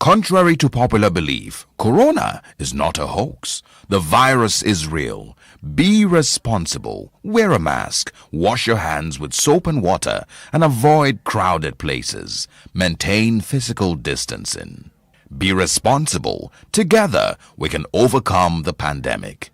Contrary to popular belief, corona is not a hoax. The virus is real. Be responsible. Wear a mask. Wash your hands with soap and water and avoid crowded places. Maintain physical distancing. Be responsible. Together, we can overcome the pandemic.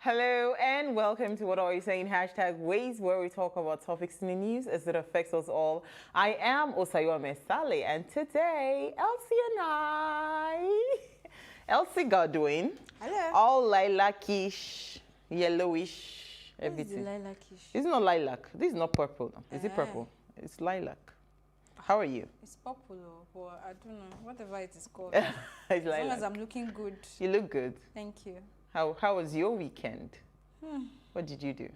Hello and welcome to What Are You Saying? #Ways, where we talk about topics in the news as it affects us all. I am Osayo Mesale, and today Elsie and Elsie Godwin, hello, all lilac-ish, yellowish, everything. Lilac-ish. It's not lilac. This is not purple. Is it purple? It's lilac. How are you? It's purple, but I don't know. Whatever it is called. It's as lilac. long as I'm looking good. You look good. Thank you. How was your weekend? What did you do?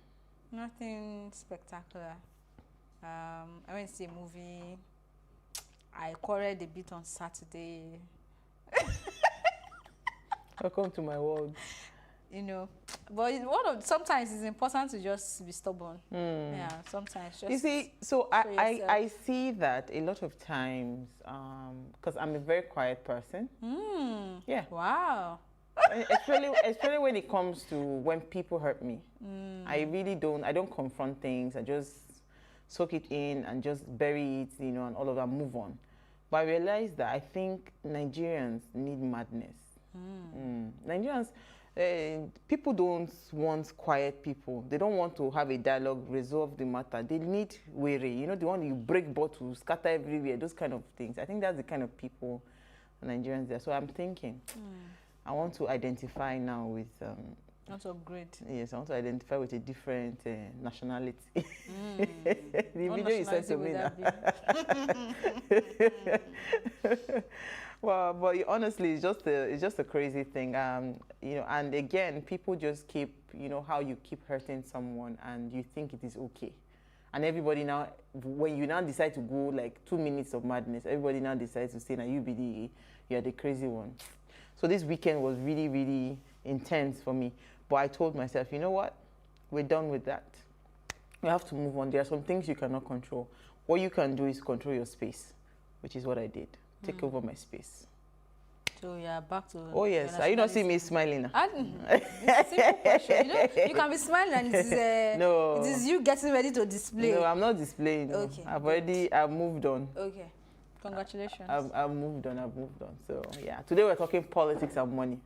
Nothing spectacular. I went to see a movie. I quarreled a bit on Saturday. Welcome to my world. You know, but sometimes it's important to just be stubborn. Yeah, sometimes just. You see, so I see that a lot of times, because I'm a very quiet person. Yeah. Wow. especially when it comes to when people hurt me. I really don't confront things. I just soak it in and just bury it, and all of that, move on. But I realized that I think Nigerians need madness. Nigerians, people don't want quiet people. They don't want to have a dialogue, resolve the matter. They need weary. The one you break bottles, scatter everywhere, those kind of things. I think that's the kind of people Nigerians are. So I'm thinking, I want to identify now with... Not upgrade. Yes, I want to identify with a different nationality. The video you sent to me now. Well, but honestly, it's just a crazy thing. And again, people just keep, how you keep hurting someone and you think it is okay. And everybody now, when you now decide to go like 2 minutes of madness, everybody now decides to say, now you're the crazy one. So this weekend was really, really intense for me. But I told myself, you know what? We're done with that. You have to move on. There are some things you cannot control. What you can do is control your space, which is what I did. Take over my space. So you're back to... Oh, yes. Are you not seeing me smiling now? It's a simple question. You can be smiling and it is, no. It is you getting ready to display. No, I'm not displaying. Okay. I've moved on. Okay. Congratulations. I've moved on. So, yeah. Today we're talking politics and money.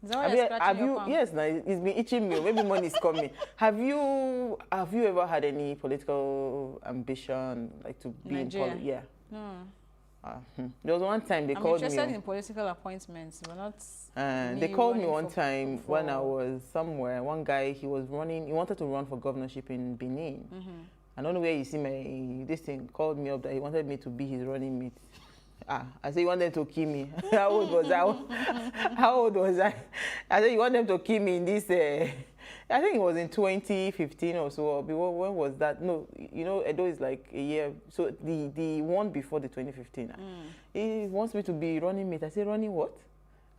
Is that why you're scratching your palm? Yes, now it's been itching me. Maybe money is coming. Have you ever had any political ambition, like to be in politics? Yeah. No. There was one time they called me. I'm interested in political appointments, but not. They called me one time when I was somewhere. One guy, he wanted to run for governorship in Benin. I don't know where you see this thing, called me up that he wanted me to be his running mate. I said, you want them to kill me? How old was I? I said, you want them to kill me in this, I think it was in 2015 or so. When was that? No, Edo is like a year. So the one before the 2015. He wants me to be running mate. I said, running what?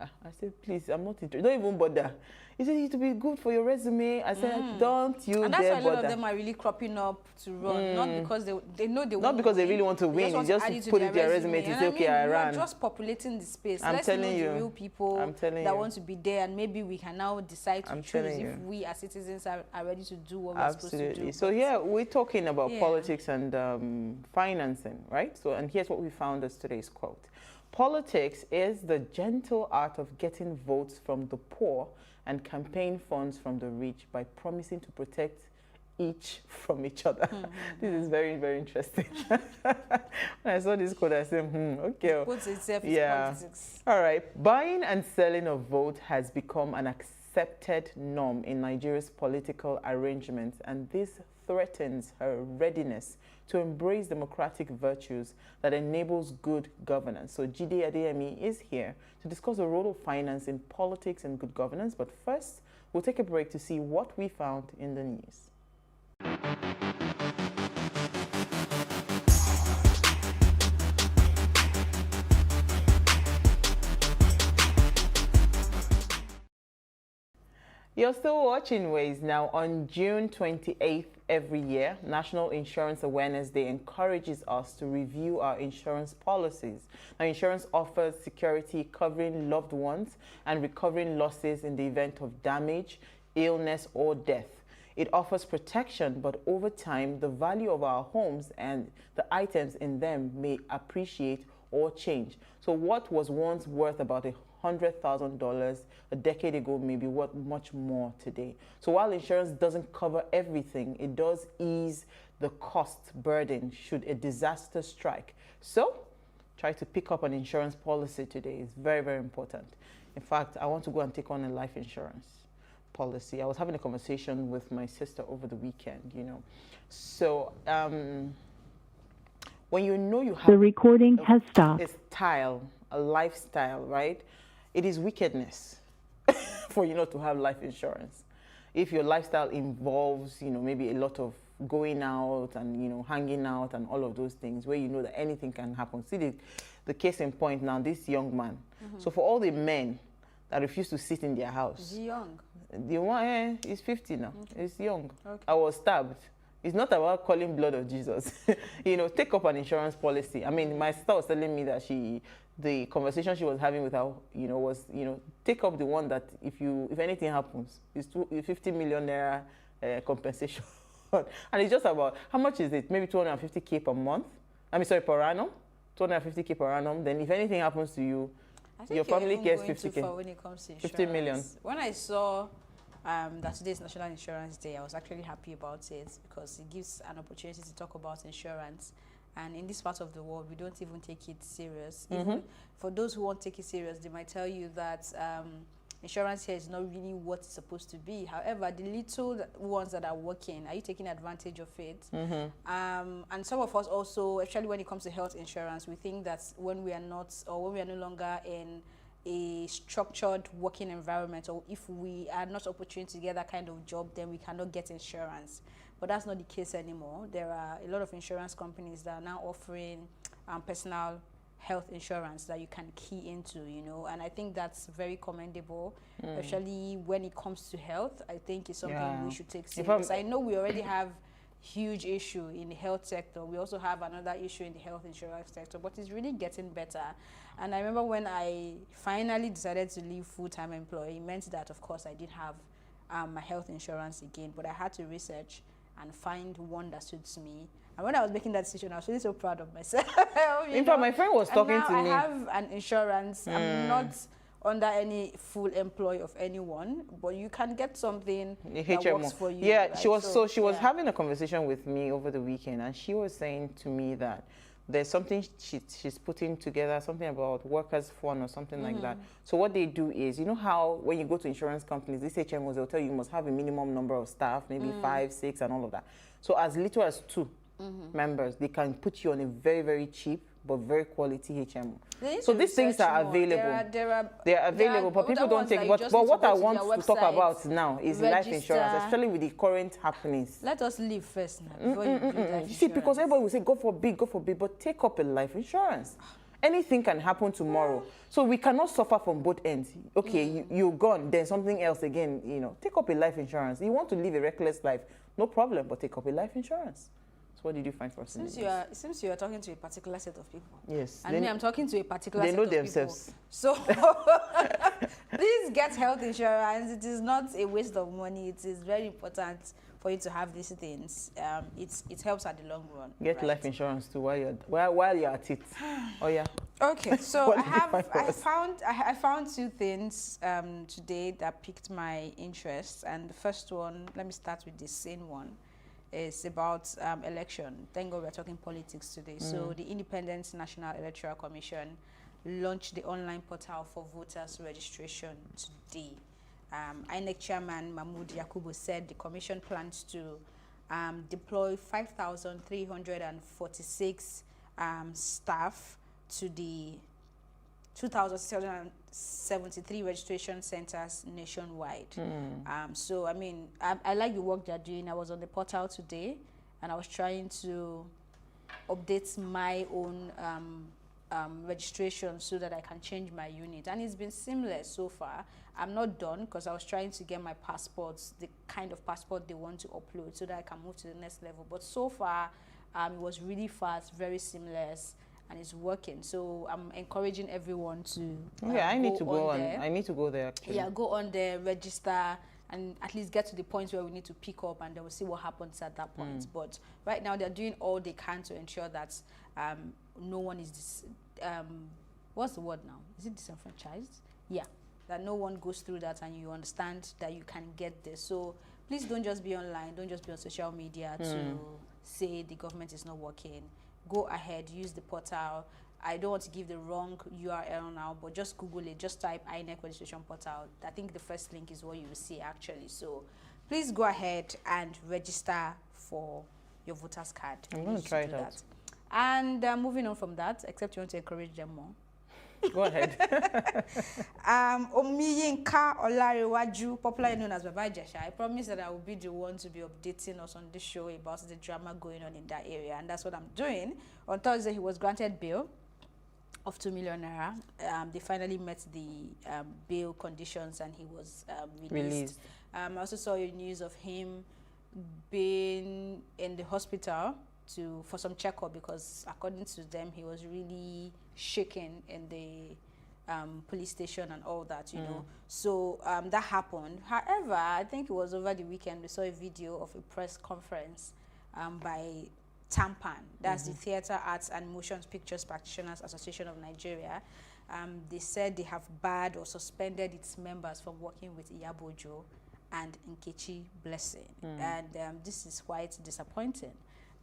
I said, please, I'm not interested. Don't even bother. He said, it will be good for your resume. I said, don't you dare bother. And that's why a lot of them are really cropping up to run, not because they know they want to win. Not because they really want to win. It's just to put it in their resume to say, okay, I ran. We're just populating the space. Let's know the real people that want to be there, and maybe we can now decide to choose if we as citizens are ready to do what we're supposed to do. So yeah, we're talking about politics and financing, right? So, and here's what we found as today's quote. Politics is the gentle art of getting votes from the poor and campaign funds from the rich by promising to protect each from each other. This is very, very interesting. When I saw this code, I said, okay. Puts itself Yeah. politics. All right. Buying and selling of vote has become an accepted norm in Nigeria's political arrangements, and this threatens her readiness to embrace democratic virtues that enables good governance. So Jide Adeyemi is here to discuss the role of finance in politics and good governance. But first, we'll take a break to see what we found in the news. You're still watching Ways. Now, on June 28th every year, National Insurance Awareness Day encourages us to review our insurance policies. Now, insurance offers security covering loved ones and recovering losses in the event of damage, illness, or death. It offers protection, but over time, the value of our homes and the items in them may appreciate or change. So what was once worth about $100,000 a decade ago may be worth much more today. So while insurance doesn't cover everything, it does ease the cost burden should a disaster strike. So try to pick up an insurance policy today. It's very, very important. In fact, I want to go and take on a life insurance policy. I was having a conversation with my sister over the weekend, you know. So when you know you have the recording has stopped. a style, a lifestyle, right? It is wickedness for you not to have life insurance. If your lifestyle involves, you know, maybe a lot of going out and, you know, hanging out and all of those things where you know that anything can happen. See the case in point now, this young man. So for all the men that refuse to sit in their house. Is he young? The one, he's 50 now. Okay. He's young. Okay. I was stabbed. It's not about calling blood of Jesus. You know, take up an insurance policy. I mean, my sister was telling me that the conversation she was having with her, you know, was, you know, take up the one that if anything happens, it's 50 million naira compensation. And it's just about, how much is it? Maybe 250K per month. I mean, sorry, per annum. 250K per annum. Then if anything happens to you, I think your family gets going too 50K. far when it comes to insurance. 50 million. When I saw that today's National Insurance Day, I was actually happy about it because it gives an opportunity to talk about insurance. And in this part of the world, we don't even take it serious. Even for those who won't take it serious, they might tell you that insurance here is not really what it's supposed to be. However, the little ones that are working, are you taking advantage of it? And some of us also, especially when it comes to health insurance, we think that when we are not, or when we are no longer in a structured working environment, or if we are not opportune to get that kind of job, then we cannot get insurance. But that's not the case anymore. There are a lot of insurance companies that are now offering personal health insurance that you can key into, you know, and I think that's very commendable, especially when it comes to health. I think it's something we should take serious. I know we already have huge issue in the health sector. We also have another issue in the health insurance sector, but it's really getting better. And I remember when I finally decided to leave full-time employee, it meant that, of course, I did have my health insurance again, but I had to research and find one that suits me. And when I was making that decision, I was really so proud of myself. In fact, my friend was talking to me. I have an insurance. I'm not under any full employ of anyone, but you can get something that works for you. Yeah, right? she was having a conversation with me over the weekend, and she was saying to me that there's something she's putting together, something about workers' fund or something like that. So what they do is, you know how when you go to insurance companies, these HMOs, they'll tell you must have a minimum number of staff, maybe 5, 6, and all of that. So as little as 2 members, they can put you on a very, very cheap but very quality HMO. So these things are available. They are available, but people don't take. But what I want to talk about now is life insurance, especially with the current happenings. Let us live first now before you do life insurance. You see, because everybody will say go for big, but take up a life insurance. Anything can happen tomorrow. So we cannot suffer from both ends. Okay, you're gone, then something else again, you know. Take up a life insurance. You want to live a reckless life, no problem, but take up a life insurance. What did you find for us? It seems you are talking to a particular set of people. Yes. And me, I'm talking to a particular set of people. They know themselves. So please get health insurance. It is not a waste of money. It is very important for you to have these things. It helps at the long run. Get life insurance too while you're at it. Oh yeah. Okay, so I found 2 things today that piqued my interest, and the first one, let me start with the sane one. is about election. Thank God we're talking politics today. So the Independent National Electoral Commission launched the online portal for voters registration today. INEC Chairman Mahmoud Yakubu said the commission plans to deploy 5,346 staff to the 2,673 registration centers nationwide. So, I mean, I like the work they're doing. I was on the portal today, and I was trying to update my own registration so that I can change my unit. And it's been seamless so far. I'm not done because I was trying to get my passports, the kind of passport they want to upload so that I can move to the next level. But so far, it was really fast, very seamless, and it's working. So I'm encouraging everyone to I need to go on. I need to go there actually. Yeah, go on there, register, and at least get to the point where we need to pick up, and then we'll see what happens at that point. But right now they're doing all they can to ensure that no one is what's the word now? Is it disenfranchised? Yeah, that no one goes through that, and you understand that you can get this. So please don't just be online, don't just be on social media to say the government is not working. Go ahead, use the portal. I don't want to give the wrong URL now, but just Google it. Just type INEC registration portal. I think the first link is what you will see actually. So please go ahead and register for your voter's card. I'm going to try it out. And moving on from that, except you want to encourage them more. Go ahead. Omiyinka Olarewaju, popularly known as Baba Ijesha, I promise that I will be the one to be updating us on this show about the drama going on in that area, and that's what I'm doing. On Thursday, he was granted bail of 2 million naira. They finally met the bail conditions, and he was released. I also saw a news of him being in the hospital for some checkup, because according to them he was really shaken in the police station and all that, you know. So that happened. However, I think it was over the weekend we saw a video of a press conference by TAMPAN, that's the Theatre Arts and Motion Pictures Practitioners Association of Nigeria. They said they have barred or suspended its members from working with Iyabojo and Nkechi Blessing, and this is quite disappointing,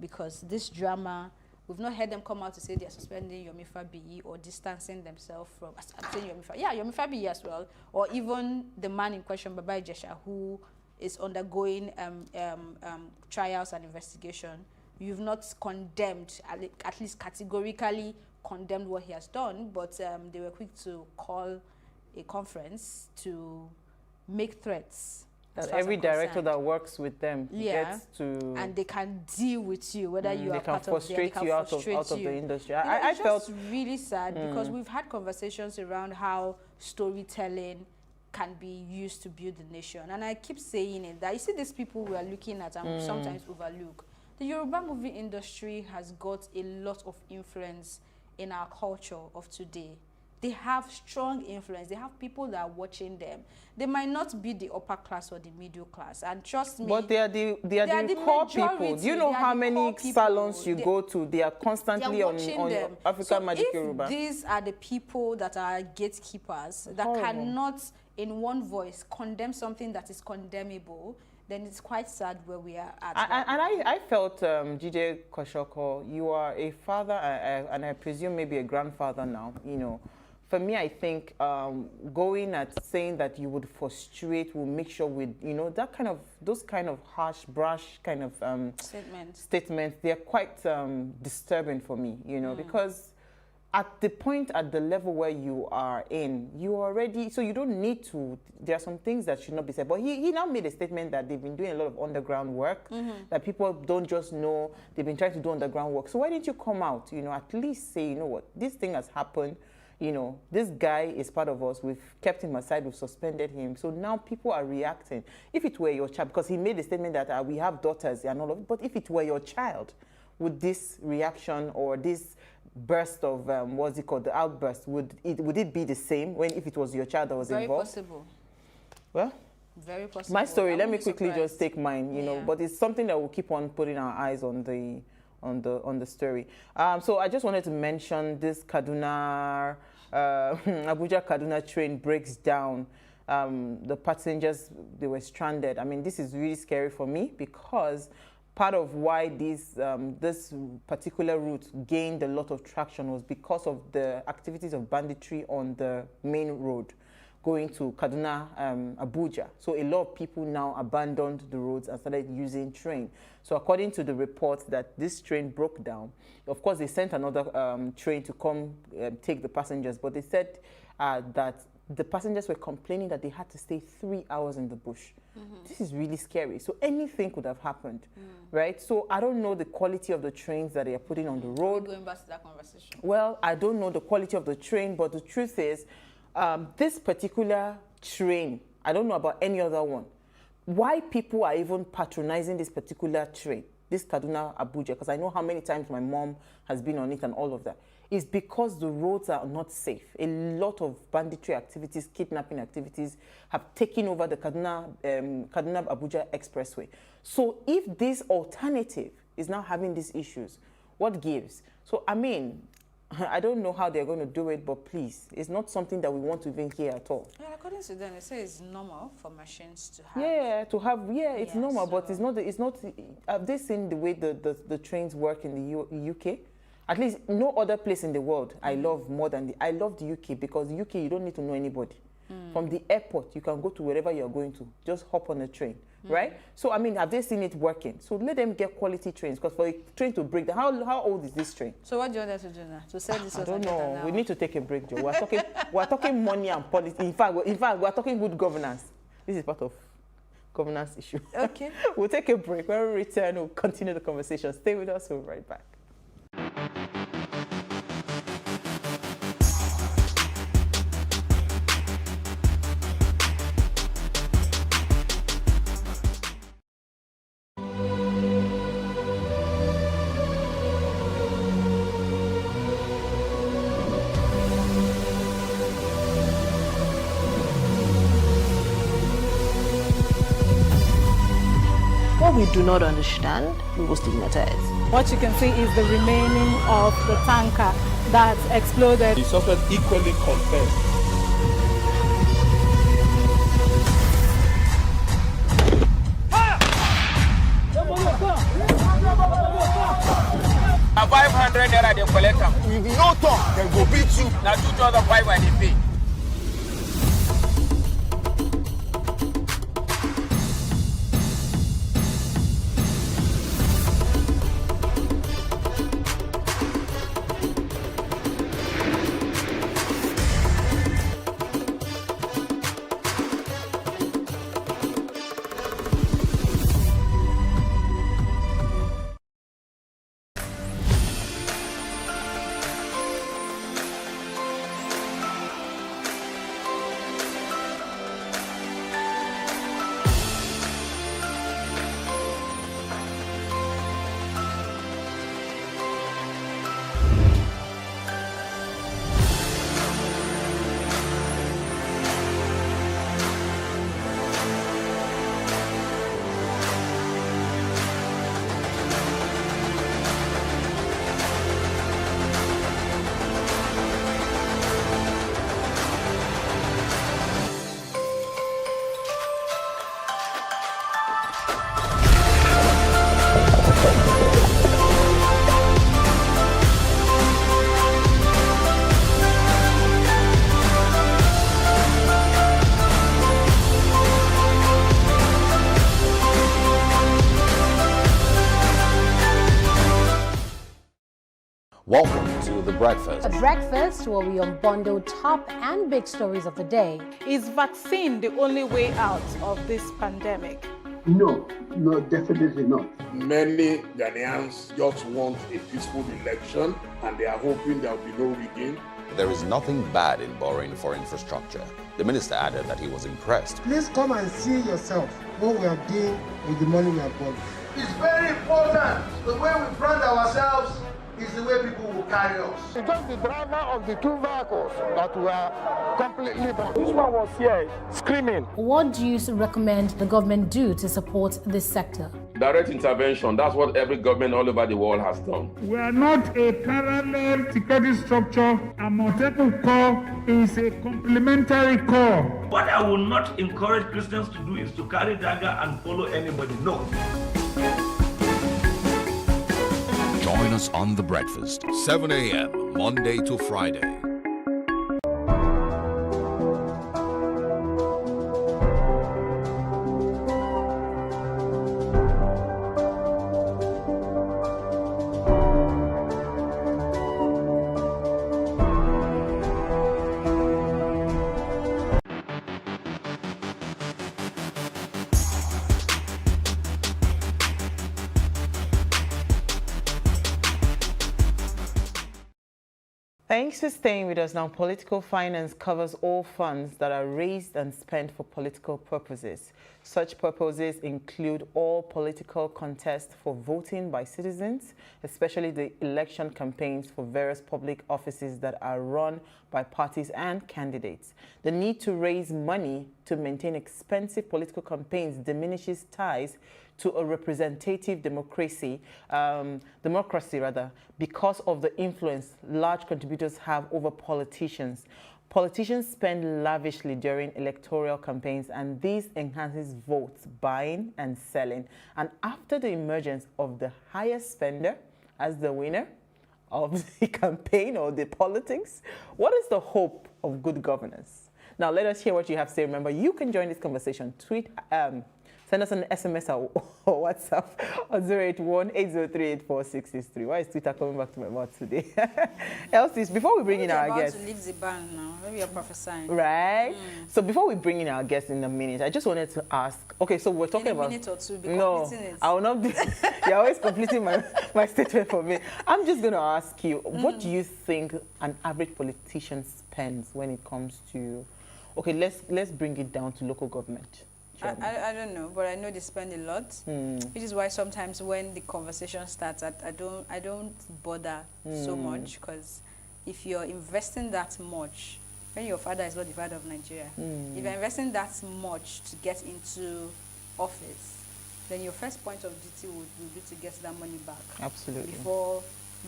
because this drama, we've not heard them come out to say they're suspending Yomi Fabiyi or distancing themselves from, I'm saying Yomi Fabiyi, yeah, Yomi Fabiyi as well, or even the man in question, Baba Ijesha, who is undergoing trials and investigation. You've not condemned, at least categorically condemned what he has done, but they were quick to call a conference to make threats. That every director that works with them gets to... And they can deal with you, whether you are part of them. They can frustrate you out of the industry. I felt really sad, because we've had conversations around how storytelling can be used to build the nation. And I keep saying it, that you see these people we are looking at and sometimes overlook. The Yoruba movie industry has got a lot of influence in our culture of today. They have strong influence. They have people that are watching them. They might not be the upper class or the middle class, and trust me, but they are the core people. Do you know how many salons you go to? They are constantly on African Magic Yoruba. These are the people that are gatekeepers that cannot, in one voice, condemn something that is condemnable. Then it's quite sad where we are at. And I felt, GJ Koshoko, you are a father, and I presume maybe a grandfather now, you know. For me, I think going at saying that you would frustrate will make sure with, you know, those kind of harsh, brash kind of statements, they're quite disturbing for me, you know, because at the level where you are in, you already, so you don't need to, there are some things that should not be said. But he now made a statement that they've been doing a lot of underground work, that people don't just know, they've been trying to do underground work. So why didn't you come out, you know, at least say, you know what, this thing has happened, you know, this guy is part of us, we've kept him aside, we've suspended him. So now people are reacting. If it were your child, because he made a statement that we have daughters and all of it, but if it were your child, would this reaction or this burst of what's it called, the outburst, would it be the same if it was your child that was involved? Very possible. Well, very possible. my story, let me quickly just take mine, you know, but it's something that we'll keep on putting our eyes on the story. So I just wanted to mention this Kaduna, Abuja Kaduna train breaks down. The passengers, they were stranded. I mean, this is really scary for me, because part of why this particular route gained a lot of traction was because of the activities of banditry on the main road going to Kaduna, Abuja. So a lot of people now abandoned the roads and started using train. So according to the report that this train broke down, of course they sent another train to come take the passengers, but they said that the passengers were complaining that they had to stay 3 hours in the bush. This is really scary. So anything could have happened, right? So I don't know the quality of the trains that they are putting on the road. Going back to that conversation. Well, I don't know the quality of the train, but the truth is, this particular train, I don't know about any other one. Why people are even patronizing this particular train, this Kaduna Abuja, because I know how many times my mom has been on it and all of that, is because the roads are not safe. A lot of banditry activities, kidnapping activities have taken over the Kaduna Abuja Expressway. So if this alternative is now having these issues, what gives? So, I mean, I don't know how they're going to do it, but please, it's not something that we want to even hear at all. Yeah, according to them, they say it's normal for machines to have. Yeah, it's normal, so but it's not. Have they seen the way the trains work in the UK? At least no other place in the world I love more than I love the UK, because the UK you don't need to know anybody. From the airport, you can go to wherever you're going to. Just hop on a train, right? So, I mean, have they seen it working? So let them get quality trains, because for a train to break down, how old is this train? So what do you want them to do now? To sell this? I don't know. We need to take a break, Joe. We're talking money and politics. In fact, we're talking good governance. This is part of governance issue. Okay. We'll take a break. When we return, we'll continue the conversation. Stay with us. We'll be right back. What we do not understand, we will stigmatize. What you can see is the remaining of the tanker that exploded. He suffered equally confessed. A 500 naira they collect am. If you no talk, dem go beat you. Na 2,500 they pay. Welcome to The Breakfast. A breakfast where we unbundle top and big stories of the day. Is vaccine the only way out of this pandemic? No, definitely not. Many Ghanaians just want a peaceful election and they are hoping there will be no rigging. There is nothing bad in borrowing for infrastructure. The minister added that he was impressed. Please come and see yourself what we are doing with the money we have borrowed. It's very important. The way we brand ourselves is the way people will carry us. It's just the driver of the two vehicles that were completely burned. This one was here screaming. What do you recommend the government do to support this sector? Direct intervention, that's what every government all over the world has done. We are not a parallel security structure. A Amotepu Corps is a complementary corps. What I will not encourage Christians to do is to carry dagger and follow anybody. No. Join us on The Breakfast, 7 a.m., Monday to Friday. Thanks for staying with us. Now, political finance covers all funds that are raised and spent for political purposes. Such purposes include all political contests for voting by citizens, especially the election campaigns for various public offices that are run by parties and candidates. The need to raise money to maintain expensive political campaigns diminishes ties to a representative democracy, because of the influence large contributors have over politicians. Politicians spend lavishly during electoral campaigns, and this enhances votes buying and selling. And after the emergence of the highest spender as the winner of the campaign or the politics, what is the hope of good governance? Now, let us hear what you have to say. Remember, you can join this conversation. Send us an SMS or WhatsApp on 081-803-84663. Why is Twitter coming back to my mouth today? Elsie, before we bring in our guests. You're about to leave the band now. Maybe you're prophesying. Right? So before we bring in our guests in a minute, I just wanted to ask. Okay, so we're talking about. In a minute or two, be completing it. I will not be. You're always completing my statement for me. I'm just going to ask you, what do you think an average politician spends when it comes to. Okay, let's bring it down to local government. I don't know, but I know they spend a lot, which is why sometimes when the conversation starts, I don't bother so much, because if you're investing that much, when your father is not the father of Nigeria, if you're investing that much to get into office, then your first point of duty would be to get that money back. Absolutely. Before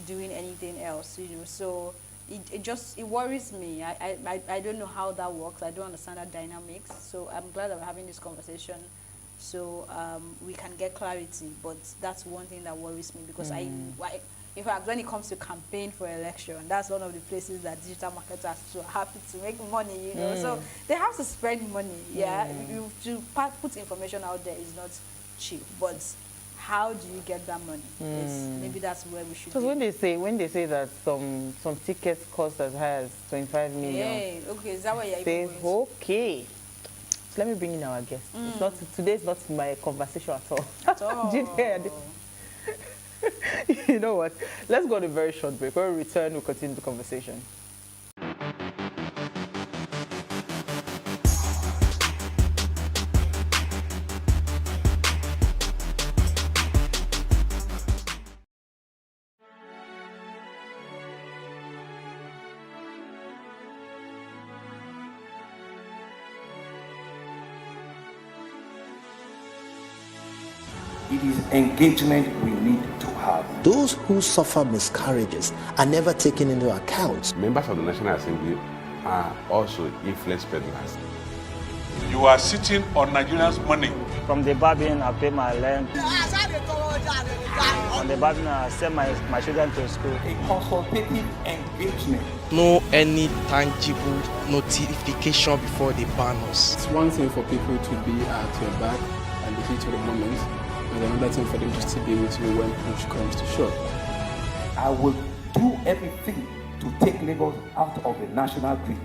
doing anything else, So it worries me. I don't know how that works. I don't understand that dynamics. So I'm glad that we're having this conversation, so we can get clarity. But that's one thing that worries me, because in fact, when it comes to campaign for election, that's one of the places that digital marketers are happy to make money. So they have to spend money. To put information out there is not cheap, but how do you get that money? Maybe that's where we should. So when they say that some tickets cost as high as 25 million. Yeah, okay, is that what you're even going to? So let me bring in our guest. Today's not my conversation at all. At all. You know what? Let's go on a very short break. When we return, we'll continue the conversation. It is engagement we need to have. Those who suffer miscarriages are never taken into account. Members of the National Assembly are also influence peddlers. You are sitting on Nigerians' money. From the barbing, I pay my rent. On the barbing, I send my children to school. A consultative engagement. No any tangible notification before they ban us. It's one thing for people to be at your back and the heat of the moment, and another thing for them to still be with you when push comes to shove. I will do everything to take Lagos out of the national grid.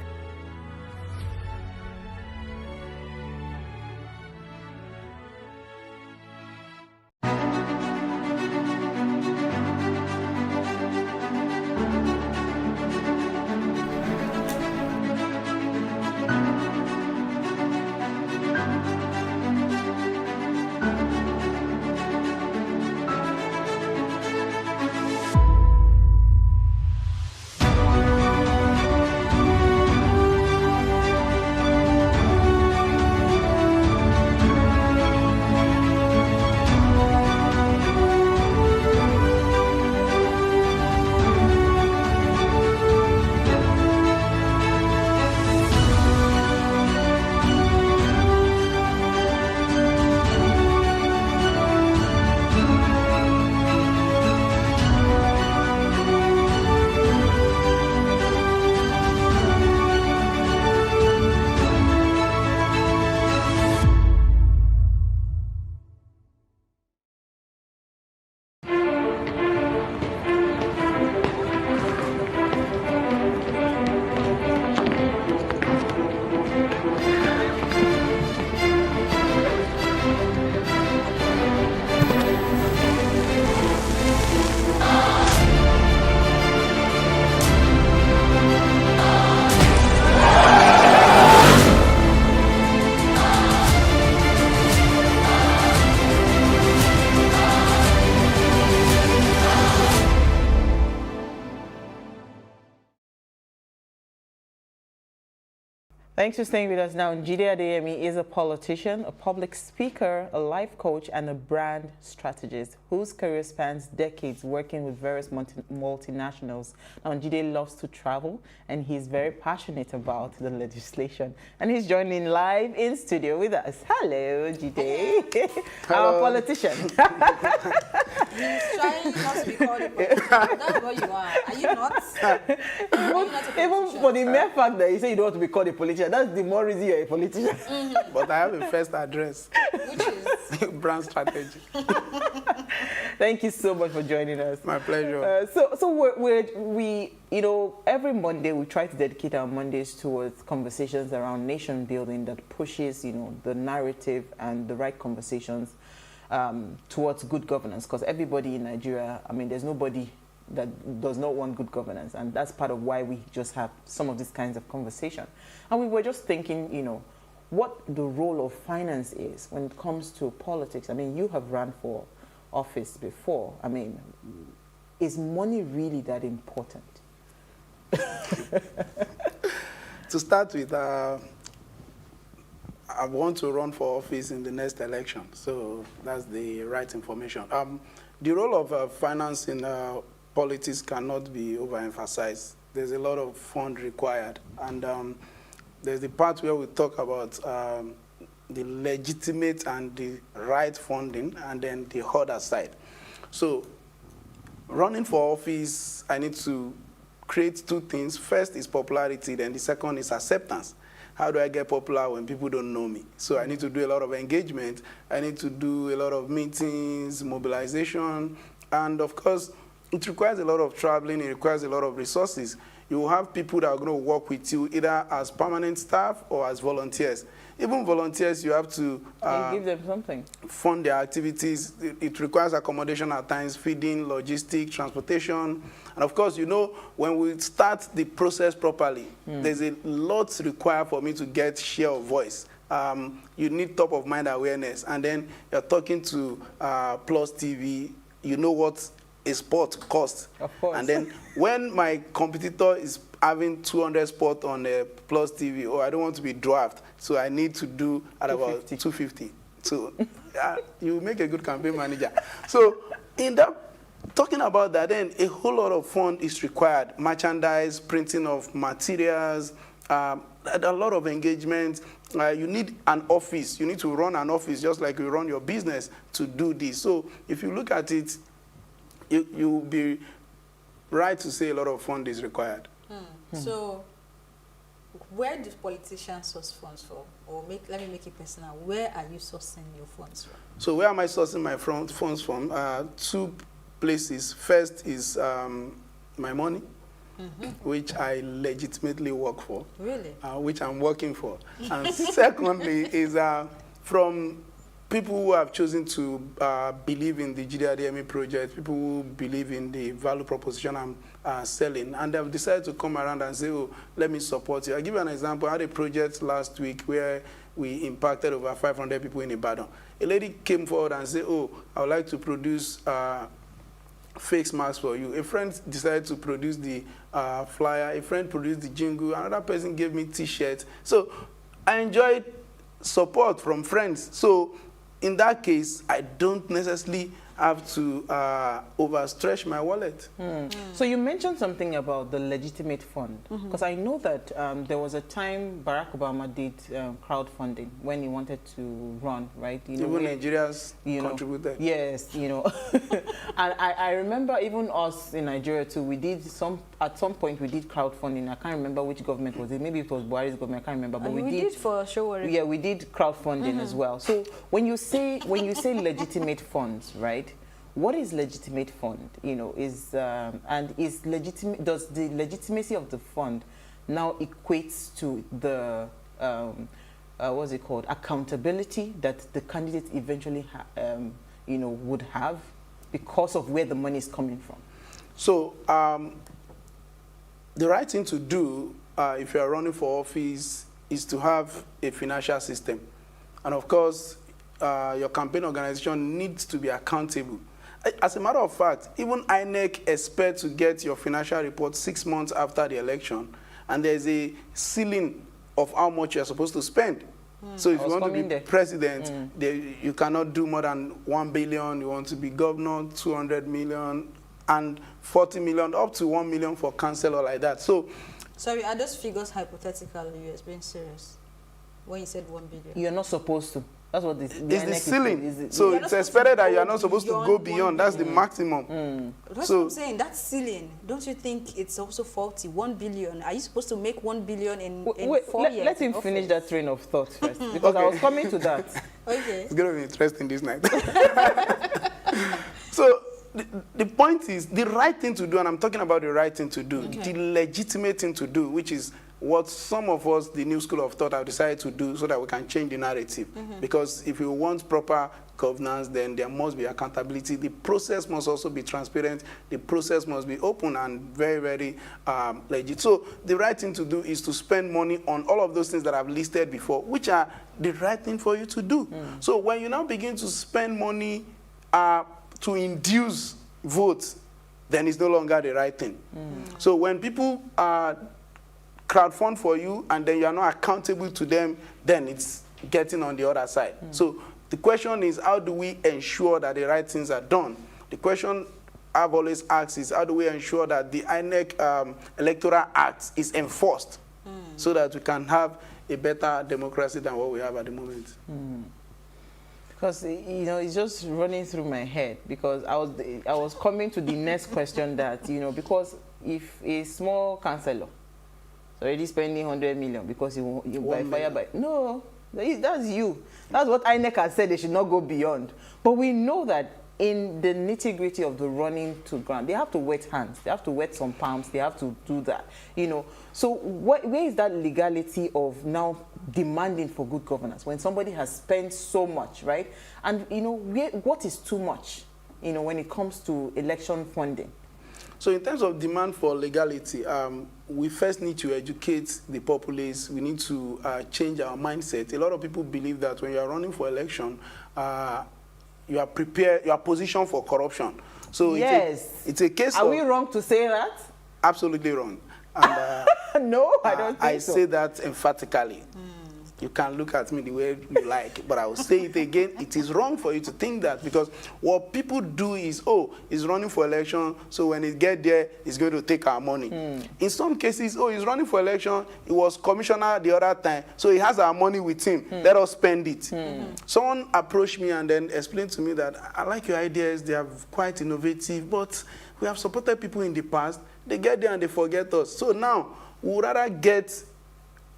Thanks for staying with us now. Njide Adeyemi is a politician, a public speaker, a life coach, and a brand strategist whose career spans decades working with various multinationals. Now, Njide loves to travel, and he's very passionate about the legislation. And he's joining live in studio with us. Hello, Njide. Our politician. He's trying not to be called a politician. That's what you are. Are you not? Even for the mere fact that you say you don't want to be called a politician, that's the more reason you're a politician. But I have a first address. Which is? Brand strategy. Thank you so much for joining us. My pleasure. So we, you know, every Monday we try to dedicate our Mondays towards conversations around nation building that pushes, you know, the narrative and the right conversations towards good governance. Because everybody in Nigeria, I mean, there's nobody that does not want good governance, and that's part of why we just have some of these kinds of conversation. And we were just thinking, you know, what the role of finance is when it comes to politics. I mean, you have run for office before. I mean, is money really that important? To start with, I want to run for office in the next election, so that's the right information. The role of finance in politics cannot be overemphasized. There's a lot of fund required, and there's the part where we talk about the legitimate and the right funding, and then the other side. So running for office, I need to create two things. First is popularity, then the second is acceptance. How do I get popular when people don't know me? So I need to do a lot of engagement. I need to do a lot of meetings, mobilization, and of course, it requires a lot of traveling, it requires a lot of resources. You will have people that are going to work with you either as permanent staff or as volunteers. Even volunteers, you have to give them something. Fund their activities. It requires accommodation at times, feeding, logistics, transportation. And of course, you know, when we start the process properly, there's a lot required for me to get share of voice. You need top of mind awareness. And then you're talking to Plus TV, you know what a spot costs. Of course. And then when my competitor is having 200 spots on Plus TV, oh, I don't want to be draft, so I need to do at about 250. So you make a good campaign manager. So in that, talking about that, then a whole lot of fund is required. Merchandise, printing of materials, a lot of engagement. You need an office. You need to run an office just like you run your business to do this. So if you look at it, you'll be right to say a lot of fund is required. So where do politicians source funds from? Or let me make it personal. Where are you sourcing your funds from? So where am I sourcing my funds from? Two places. First is my money, which I legitimately work for. Really? Which I'm working for. And secondly is from people who have chosen to believe in the Njide Adeyemi project, people who believe in the value proposition I'm selling, and they've decided to come around and say, oh, let me support you. I'll give you an example. I had a project last week where we impacted over 500 people in Ibadan. A lady came forward and said, oh, I would like to produce face masks for you. A friend decided to produce the flyer. A friend produced the jingle. Another person gave me T-shirts. So I enjoyed support from friends. So in that case, I don't necessarily have to overstretch my wallet. So you mentioned something about the legitimate fund, because I know that there was a time Barack Obama did crowdfunding when he wanted to run, right? You know, even Nigerians contributed. Yes, you know. And I remember even us in Nigeria too, we did at some point we did crowdfunding. I can't remember which government was it. Maybe it was Buhari's government, I can't remember. But we did for sure. Yeah, we did crowdfunding as well. So when you say legitimate funds, right? What is legitimate fund? You know, does the legitimacy of the fund now equates to the what's it called, accountability that the candidate eventually would have because of where the money is coming from? So the right thing to do if you are running for office is to have a financial system, and of course your campaign organization needs to be accountable. As a matter of fact, even INEC expects to get your financial report 6 months after the election, and there's a ceiling of how much you're supposed to spend. So if you want to be president, you cannot do more than 1 billion. You want to be governor, 200 million, and 40 million, up to 1 million for councillor like that. So, sorry, are those figures hypothetical? You're being serious when you said 1 billion? You're not supposed to. That's what this. It's the ceiling. So it's expected that you are not supposed to go beyond. That's the maximum. That's what I'm saying. That's ceiling. Don't you think it's also faulty? 1 billion. Are you supposed to make 1 billion in 4 years? Let him finish that train of thought first, because I was coming to that. Okay. It's going to be interesting this night. So the point is, the right thing to do, and I'm talking about the right thing to do, the legitimate thing to do, which is what some of us, the new school of thought, have decided to do so that we can change the narrative. Because if you want proper governance, then there must be accountability. The process must also be transparent. The process must be open and very, very legit. So the right thing to do is to spend money on all of those things that I've listed before, which are the right thing for you to do. So when you now begin to spend money to induce votes, then it's no longer the right thing. So when people crowdfund for you and then you are not accountable to them, then it's getting on the other side. So the question is, how do we ensure that the right things are done? The question I've always asked is, how do we ensure that the INEC Electoral Act is enforced so that we can have a better democracy than what we have at the moment? Because, you know, it's just running through my head, because I was coming to the next question that, you know, because if a small councillor is already spending 100 million because you buy fire by... No, that's you. That's what INEC has said, they should not go beyond. But we know that in the nitty-gritty of the running to ground, they have to wet hands, they have to wet some palms, they have to do that, you know. So where is that legality of now demanding for good governance when somebody has spent so much, right? And, you know, what is too much, you know, when it comes to election funding? So in terms of demand for legality, we first need to educate the populace. We need to change our mindset. A lot of people believe that when you are running for election, you are prepared, you are positioned for corruption. So yes, it's a case of... Are we wrong to say that? Absolutely wrong. And, no, I don't think I so. say that emphatically. You can look at me the way you like, but I will say it again. It is wrong for you to think that, because what people do is, oh, he's running for election, so when he gets there, he's going to take our money. In some cases, oh, he's running for election, he was commissioner the other time, so he has our money with him. Let us spend it. Someone approached me and then explained to me that, I like your ideas, they are quite innovative, but we have supported people in the past, they get there and they forget us. So now, we would rather get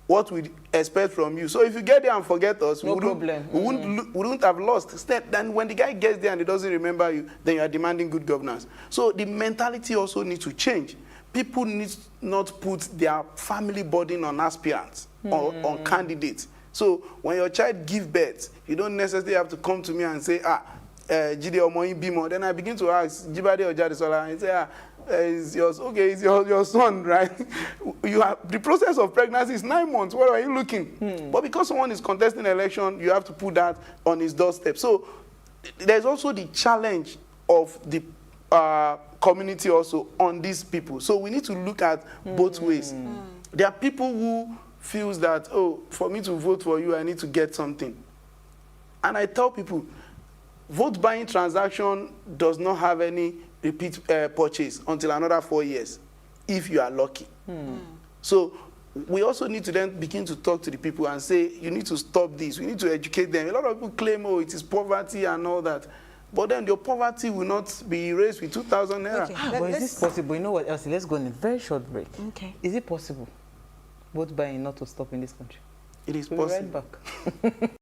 what we expect from you. So if you get there and forget us, we wouldn't have lost. Instead, then when the guy gets there and he doesn't remember you, then you are demanding good governance. So the mentality also needs to change. People need not put their family burden on aspirants or on candidates. So when your child gives birth, you don't necessarily have to come to me and say, Jide Omoyin Bimo. Then I begin to ask, Jibade or Jadisola, and say, is your son, right? The process of pregnancy is 9 months. What are you looking? But because someone is contesting an election, you have to put that on his doorstep. So there's also the challenge of the community also on these people. So we need to look at both ways. There are people who feels that, oh, for me to vote for you, I need to get something. And I tell people, vote buying transaction does not have any repeat purchase until another 4 years, if you are lucky. So we also need to then begin to talk to the people and say, you need to stop this. We need to educate them. A lot of people claim, oh, it is poverty and all that. But then your poverty will not be erased with 2,000 naira. Okay. But is this possible? You know what else? Let's go on a very short break. Okay. Is it possible vote buying not to stop in this country? It is we'll possible. Be right back.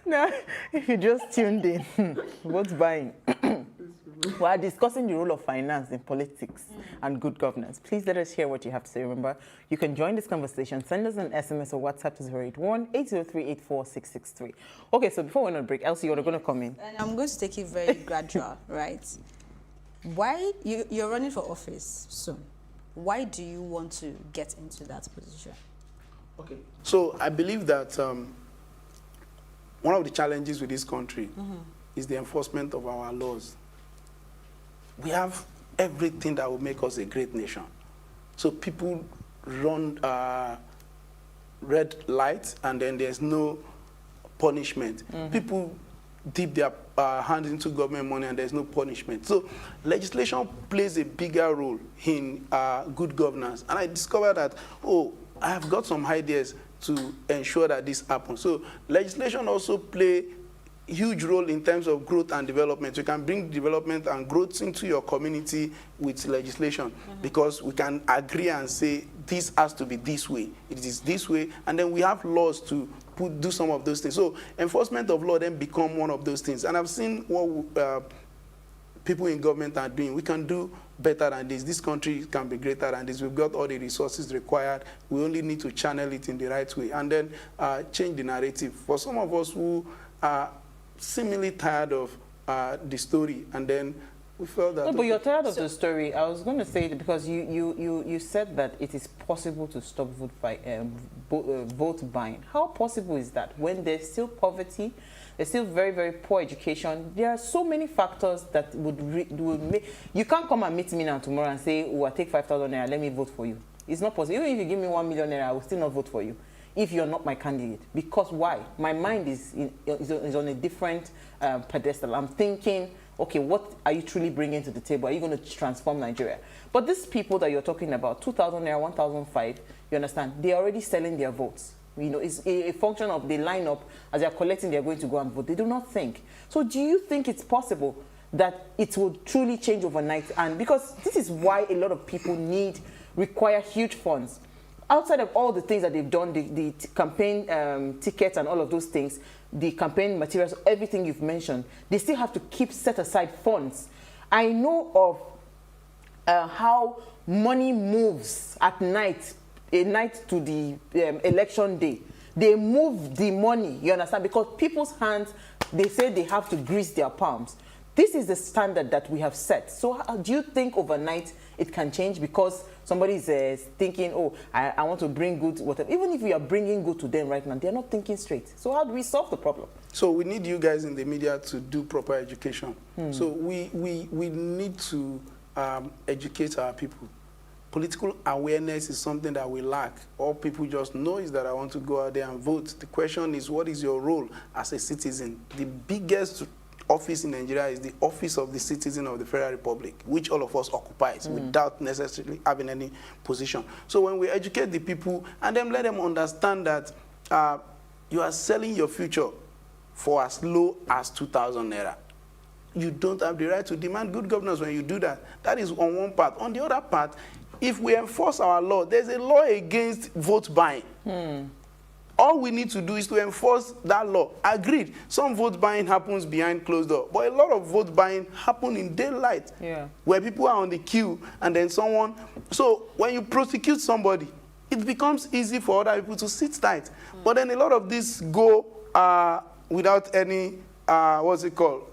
Now, if you just tuned in, vote buying. We are discussing the role of finance in politics and good governance. Please let us hear what you have to say. Remember, you can join this conversation. Send us an SMS or WhatsApp to 081-803-84663. Okay, so before we went on break, Elsie, you're going to come in. And I'm going to take it very gradual, right? Why you're running for office soon? Why do you want to get into that position? Okay. So I believe that one of the challenges with this country is the enforcement of our laws. We have everything that will make us a great nation. So people run red lights and then there's no punishment. People dip their hands into government money and there's no punishment. So legislation plays a bigger role in good governance. And I discovered that, I have got some ideas to ensure that this happens. So legislation also play a huge role in terms of growth and development. You can bring development and growth into your community with legislation because we can agree and say this has to be this way. It is this way. And then we have laws to do some of those things. So enforcement of law then become one of those things. And I've seen what people in government are doing. We can do better than this. This country can be greater than this. We've got all the resources required. We only need to channel it in the right way and then change the narrative. For some of us who are seemingly tired of the story, and then we felt that... No, but you're tired of the story. I was going to say, because you said that it is possible to stop vote buying. How possible is that when there's still poverty, there's still very, very poor education? There are so many factors that would make... You can't come and meet me now tomorrow and say, I take 5,000 naira, let me vote for you. It's not possible. Even if you give me 1 million naira, I will still not vote for you if you're not my candidate. Because why? My mind is on a different pedestal. I'm thinking, okay, what are you truly bringing to the table? Are you going to transform Nigeria? But these people that you're talking about, 2,000 naira, 1,005, you understand, they're already selling their votes. You know, it's a function of the lineup. As they're collecting, they're going to go and vote. They do not think. So do you think it's possible that it will truly change overnight? And because this is why a lot of people require huge funds. Outside of all the things that they've done, the campaign tickets and all of those things, the campaign materials, everything you've mentioned, they still have to set aside funds. I know of how money moves at night, a night to the election day. They move the money, you understand, because people's hands, they say they have to grease their palms. This is the standard that we have set. So do you think overnight it can change because somebody is thinking, I want to bring good, whatever. Even if we are bringing good to them right now, they're not thinking straight. So how do we solve the problem? So we need you guys in the media to do proper education. So we need to educate our people. Political awareness is something that we lack. All people just know is that I want to go out there and vote. The question is, what is your role as a citizen? The biggest office in Nigeria is the office of the citizen of the Federal Republic, which all of us occupies without necessarily having any position. So when we educate the people and then let them understand that you are selling your future for as low as 2,000 naira, you don't have the right to demand good governance when you do that. That is on one part. On the other part, if we enforce our law, there's a law against vote buying. All we need to do is to enforce that law. Agreed, some vote buying happens behind closed doors, but a lot of vote buying happen in daylight, where people are on the queue and then someone... So when you prosecute somebody, it becomes easy for other people to sit tight. But then a lot of this go without any, what's it called?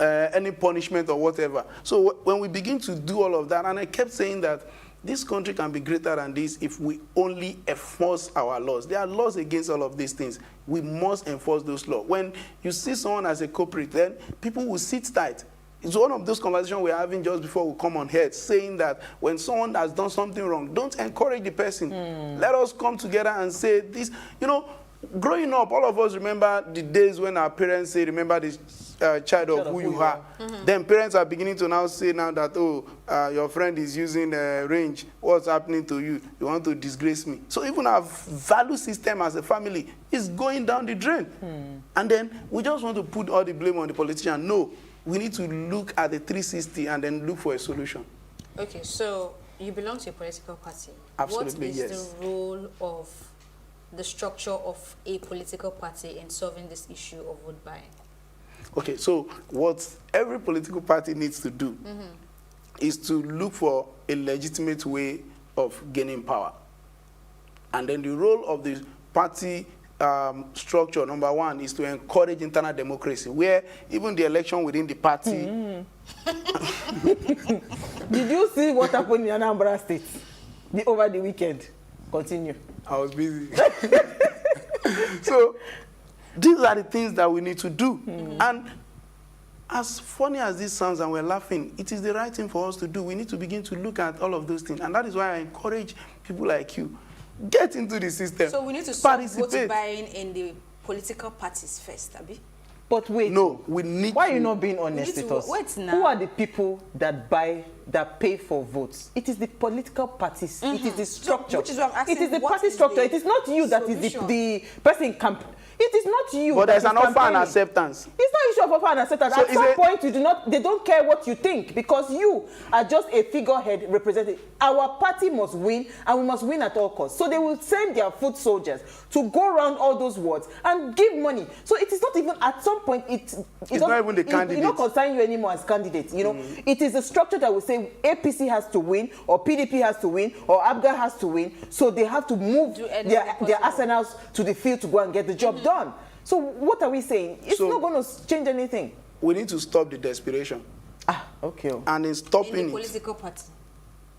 Any punishment or whatever. So when we begin to do all of that, and I kept saying that this country can be greater than this if we only enforce our laws. There are laws against all of these things. We must enforce those laws. When you see someone as a culprit, then people will sit tight. It's one of those conversations we're having just before we come on here, saying that when someone has done something wrong, don't encourage the person. Let us come together and say this. You know, growing up, all of us remember the days when our parents say, remember this child of who you are. Then parents are beginning to now say now that, your friend is using range. What's happening to you? You want to disgrace me. So even our value system as a family is going down the drain. And then we just want to put all the blame on the politician. No, we need to look at the 360 and then look for a solution. Okay, so you belong to a political party. Absolutely, what is the role of the structure of a political party in solving this issue of vote buying? Okay, so what every political party needs to do is to look for a legitimate way of gaining power. And then the role of the party structure, number one, is to encourage internal democracy, where even the election within the party... Did you see what happened in Anambra State over the weekend? Continue. I was busy. So These are the things that we need to do. And as funny as this sounds and we're laughing, it is the right thing for us to do. We need to begin to look at all of those things. And that is why I encourage people like you, get into the system. So we need to stop vote buying in the political parties first, Abi? But wait. No, we need Why are you not being honest with us? Wait now. Who are the people that pay for votes? It is the political parties. It is the structure. So, which is what I'm asking, it is the party structure. It is not you that is the person camp. It is not you. But there's an offer and acceptance. It's not issue of offer and acceptance. So at some point, they don't care what you think because you are just a figurehead representing. Our party must win, and we must win at all costs. So they will send their foot soldiers to go around all those wards and give money. So it is not even at some point. It's not even the candidate. It don't concern you anymore as candidates. You know, it is a structure that will say APC has to win, or PDP has to win, or ABGA has to win. So they have to move their arsenals to the field to go and get the job done. So what are we saying? It's not going to change anything. We need to stop the desperation. Okay. And in stopping in the political party.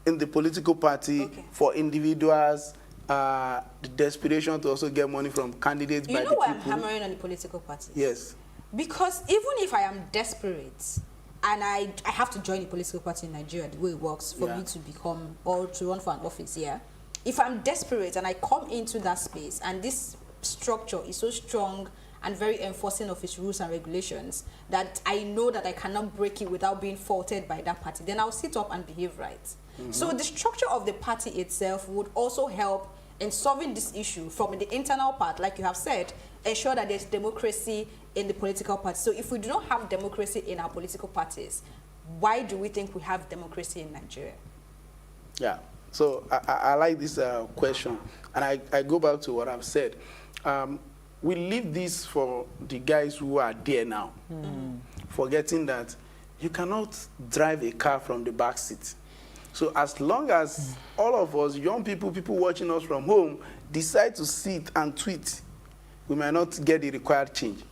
In the political party, for individuals, the desperation to also get money from candidates by the people. You know why I'm hammering on the political parties? Yes. Because even if I am desperate and I have to join the political party in Nigeria, the way it works for me to become or to run for an office here, if I'm desperate and I come into that space and this structure is so strong and very enforcing of its rules and regulations that I know that I cannot break it without being faulted by that party, then I'll sit up and behave right. So the structure of the party itself would also help in solving this issue from the internal part, like you have said, ensure that there's democracy in the political party. So if we do not have democracy in our political parties, why do we think we have democracy in Nigeria? Yeah, so I like this question, and I go back to what I've said. We leave this for the guys who are there now, forgetting that you cannot drive a car from the back seat. So as long as all of us, young people, people watching us from home, decide to sit and tweet, we might not get the required change.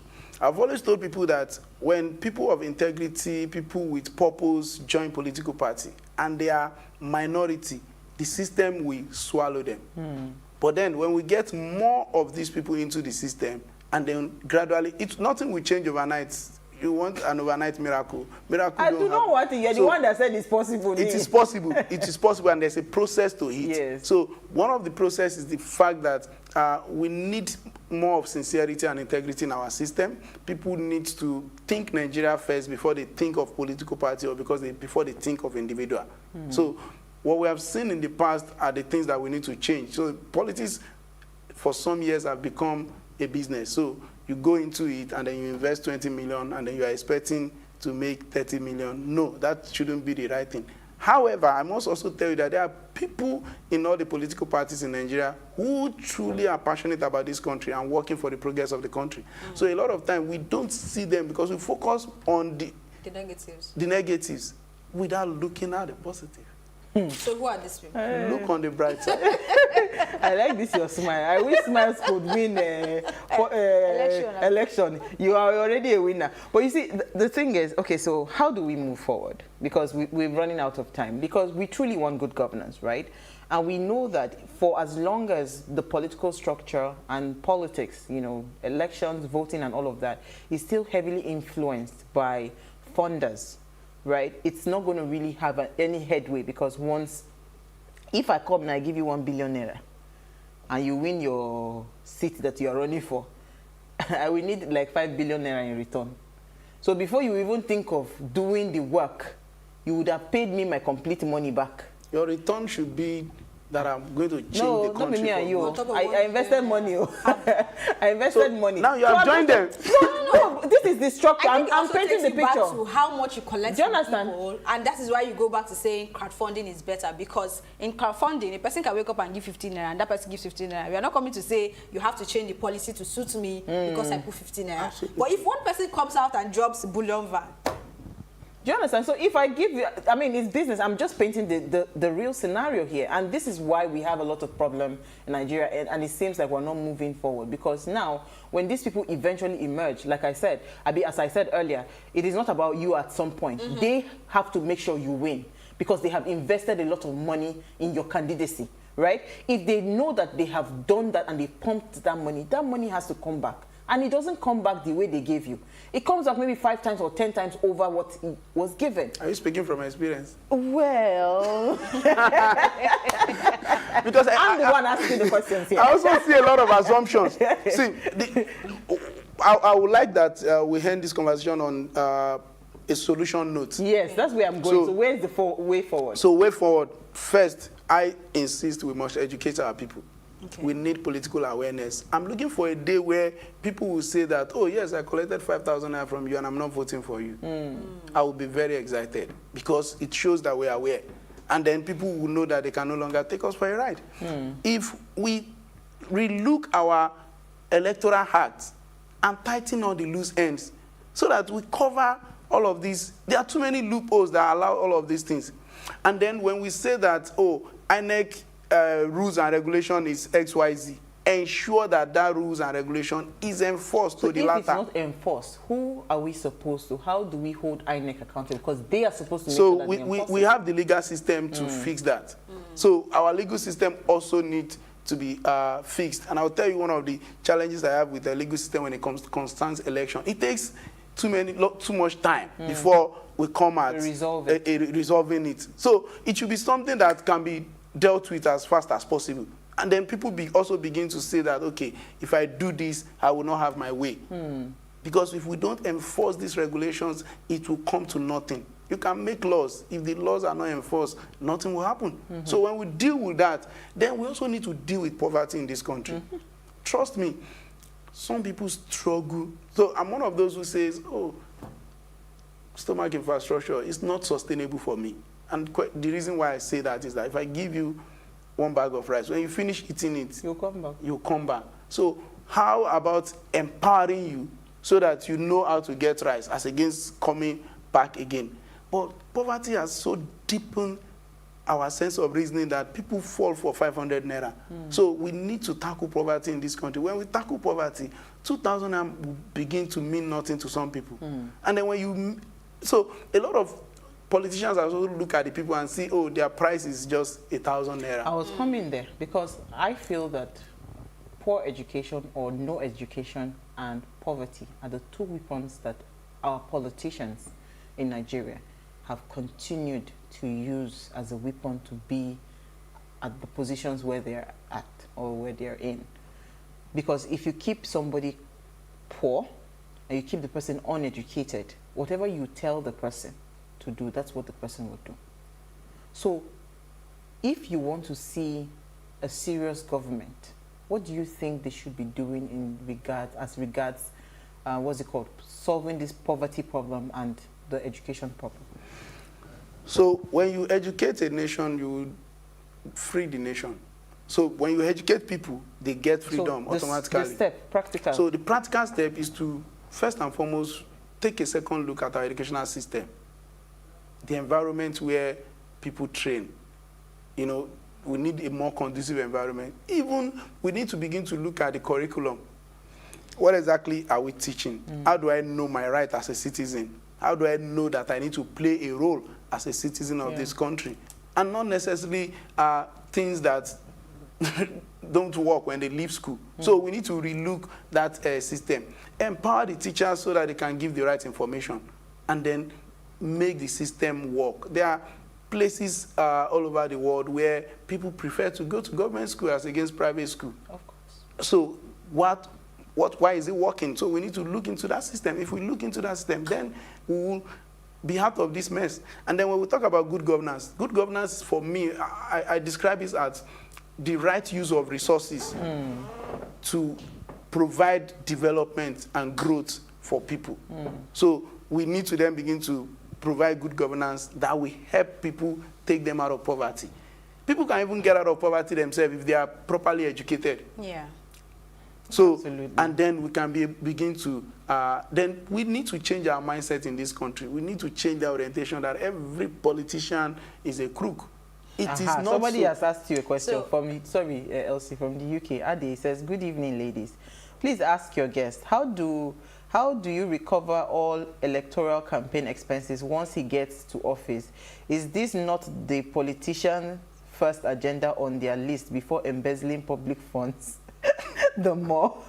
I've always told people that when people of integrity, people with purpose join political party, and they are minority, the system will swallow them. But then when we get more of these people into the system, and then gradually, nothing will change overnight. You want an overnight miracle. I do not want it. You're the one that said it's possible. It is possible. It is possible, and there's a process to it. Yes. So one of the processes is the fact that we need more of sincerity and integrity in our system. People need to think Nigeria first before they think of political party, or before they think of individual. So what we have seen in the past are the things that we need to change. So politics, for some years, have become a business. So you go into it and then you invest 20 million and then you are expecting to make 30 million. No, that shouldn't be the right thing. However, I must also tell you that there are people in all the political parties in Nigeria who truly are passionate about this country and working for the progress of the country. So a lot of time we don't see them because we focus on the negatives without looking at the positive. So who are these people? Look on the bright side. I like this, your smile. I wish smiles could win election. You are already a winner. But you see, the thing is, okay, so how do we move forward? Because we're running out of time. Because we truly want good governance, right? And we know that for as long as the political structure and politics, you know, elections, voting and all of that is still heavily influenced by funders, right? It's not going to really have any headway, because if I come and I give you 1 billion naira and you win your seat that you are running for, I will need like 5 billion naira in return. So before you even think of doing the work, you would have paid me my complete money back. Your return should be that I'm going to change the country. No, not me and you. I invested money. I invested money. Now you have joined them. No, this is the structure. I'm painting the picture. Back to how much you collect. Do you understand? People, and that is why you go back to saying crowdfunding is better, because in crowdfunding, a person can wake up and give 15 naira, and that person gives 15 naira. We are not coming to say you have to change the policy to suit me because I put 15 naira. Absolutely. But if one person comes out and drops a bullion van, do you understand? So if I give you, I mean, it's business. I'm just painting the real scenario here. And this is why we have a lot of problem in Nigeria. And it seems like we're not moving forward. Because now, when these people eventually emerge, like I said, as I said earlier, it is not about you at some point. They have to make sure you win, because they have invested a lot of money in your candidacy, right? If they know that they have done that and they pumped that money has to come back and it doesn't come back the way they gave you. It comes back maybe 5 times or 10 times over what it was given. Are you speaking from experience? Well, because I'm the one asking the questions here. I also see a lot of assumptions. See, I would like that we end this conversation on a solution note. Yes, that's where I'm going. So where's the way forward? So way forward, first, I insist we must educate our people. Okay. We need political awareness. I'm looking for a day where people will say that, oh yes, I collected 5,000 naira from you and I'm not voting for you. I will be very excited because it shows that we are aware. And then people will know that they can no longer take us for a ride. If we relook our electoral act and tighten all the loose ends so that we cover all of these, there are too many loopholes that allow all of these things. And then when we say that, oh, INEC rules and regulation is XYZ, ensure that that rules and regulation is enforced to the latter. If it's not enforced, who are we supposed to? How do we hold INEC accountable? Because they are supposed to make sure that they enforce it. We have the legal system to fix that. So our legal system also needs to be fixed. And I'll tell you one of the challenges I have with the legal system when it comes to constant election. It takes too much time before we come at resolving it. So it should be something that can be dealt with as fast as possible. And then people also begin to say that, okay, if I do this, I will not have my way. Because if we don't enforce these regulations, it will come to nothing. You can make laws. If the laws are not enforced, nothing will happen. So when we deal with that, then we also need to deal with poverty in this country. Trust me, some people struggle. So I'm one of those who says, oh, stomach infrastructure is not sustainable for me. And the reason why I say that is that if I give you 1 bag of rice, when you finish eating it, you'll come back. You'll come back. So how about empowering you so that you know how to get rice as against coming back again? But poverty has so deepened our sense of reasoning that people fall for 500 naira. So we need to tackle poverty in this country. When we tackle poverty, 2,000 naira will begin to mean nothing to some people. And then so a lot of politicians also look at the people and see, oh, their price is just 1,000 naira. I was coming there because I feel that poor education or no education and poverty are the 2 weapons that our politicians in Nigeria have continued to use as a weapon to be at the positions where they're at or where they're in. Because if you keep somebody poor and you keep the person uneducated, whatever you tell the person to do, that's what the person will do. So if you want to see a serious government, what do you think they should be doing in regards what's it called, solving this poverty problem and the education problem? So when you educate a nation, you free the nation. So when you educate people, they get freedom automatically. The step, practical. So the practical step is to, first and foremost, take a second look at our educational system. The environment where people train. You know, we need a more conducive environment. Even we need to begin to look at the curriculum. What exactly are we teaching? How do I know my right as a citizen? How do I know that I need to play a role as a citizen of this country? And not necessarily things that don't work when they leave school. So we need to relook that system. Empower the teachers so that they can give the right information and then make the system work. There are places all over the world where people prefer to go to government school as against private school. Of course. So why is it working? So we need to look into that system. If we look into that system, then we will be out of this mess. And then when we talk about good governance for me, I describe it as the right use of resources to provide development and growth for people. So we need to then begin to provide good governance that will help people take them out of poverty. People can even get out of poverty themselves if they are properly educated. Yeah. So, absolutely. And then we can begin to, then we need to change our mindset in this country. We need to change the orientation that every politician is a crook. It is not somebody so. has asked you a question from, sorry, Elsie, from the UK. Ade says, good evening, ladies. Please ask your guest, how do you recover all electoral campaign expenses once he gets to office? Is this not the politician's first agenda on their list before embezzling public funds? The more.